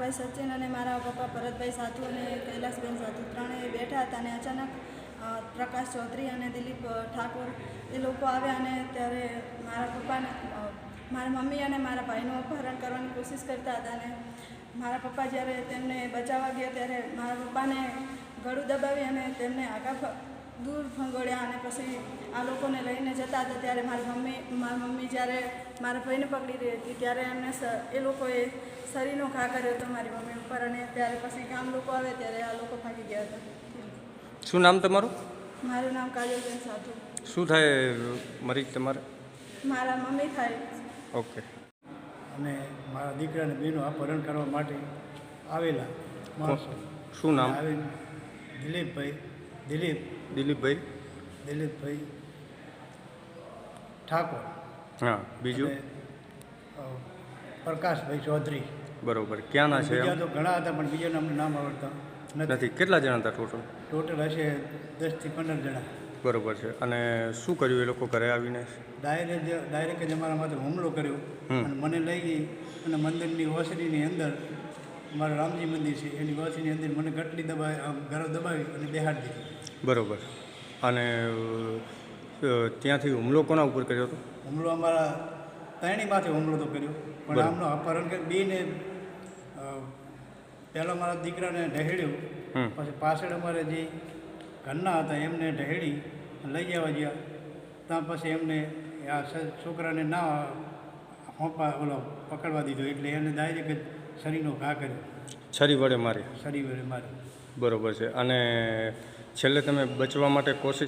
ભાઈ સચિન અને મારા પપ્પા ભરતભાઈ સાધુ અને કૈલાસબેન સાધુ ત્રણેય બેઠા હતા અને અચાનક પ્રકાશ ચૌધરી અને દિલીપ ઠાકોર એ લોકો આવ્યા અને ત્યારે મારા પપ્પાને મારા મમ્મી અને મારા ભાઈનું અપહરણ કરવાની કોશિશ કરતા હતા અને મારા પપ્પા જ્યારે તેમને બચાવવા ગયા ત્યારે મારા પપ્પાને ગળું દબાવી અને તેમને આગળ દૂર ફંગોળ્યા અને પછી આ લોકોને લઈને જતા હતા ત્યારે મારી મમ્મી જ્યારે મારા ભાઈને પકડી રહી હતી ત્યારે એમને એ લોકોએ શરીરનો ઘા કર્યો હતો મારી મમ્મી ઉપર અને ત્યારે પછી ગામ લોકો આવે ત્યારે આ લોકો ભાગી ગયા હતા. શું નામ તમારું? મારું નામ કાજલબેન સાધુ. શું થાય મરીજ તમારે? મારા મમ્મી થાય. ઓકે. અને મારા દીકરાને બેનું અપહરણ કરવા માટે આવેલા માણસો. શું નામ? દિલીપભાઈ ઠાકોર. હા, બીજું? પ્રકાશભાઈ ચૌધરી. બરોબર. ક્યાંના છે? બીજા તો ઘણા હતા પણ બીજા નામનું નામ આવડતા નથી. કેટલા જણા હતા ટોટલ? ટોટલ હશે 10 થી 15 જણા. બરોબર છે. અને શું કર્યું એ લોકો ઘરે આવીને? ડાયરેક્ટ જ અમારા માથે હુમલો કર્યો અને મને લઈ ગઈ અને મંદિરની ઓસરીની અંદર મારું રામજી મંદિર છે એની ઓસરીની અંદર મને ગટલી ગળો દબાવી અને બેહાડી દીધી. બરોબર. અને ત્યાંથી હુમલો કોના ઉપર કર્યો હતો? હુમલો અમારા ત્રણેય માથે હુમલો તો કર્યો પણ આમનો અપહરણ કરી બેને પહેલાં મારા દીકરાને ઢહેડ્યો, પછી પાછળ અમારે જે ઘરના હતા એમને ઢહેડી લઈ જવા ગયા ત્યાં પછી એમને આ છોકરાને ના પકડવા દીધો એટલે એને ડાયરેક્ટ જ શરીરનો ઘા કર્યો. છરી વડે મારી? શરીર વડે મારી. બરોબર છે. અને છેલ્લે તમે બચવા માટે કોશિશ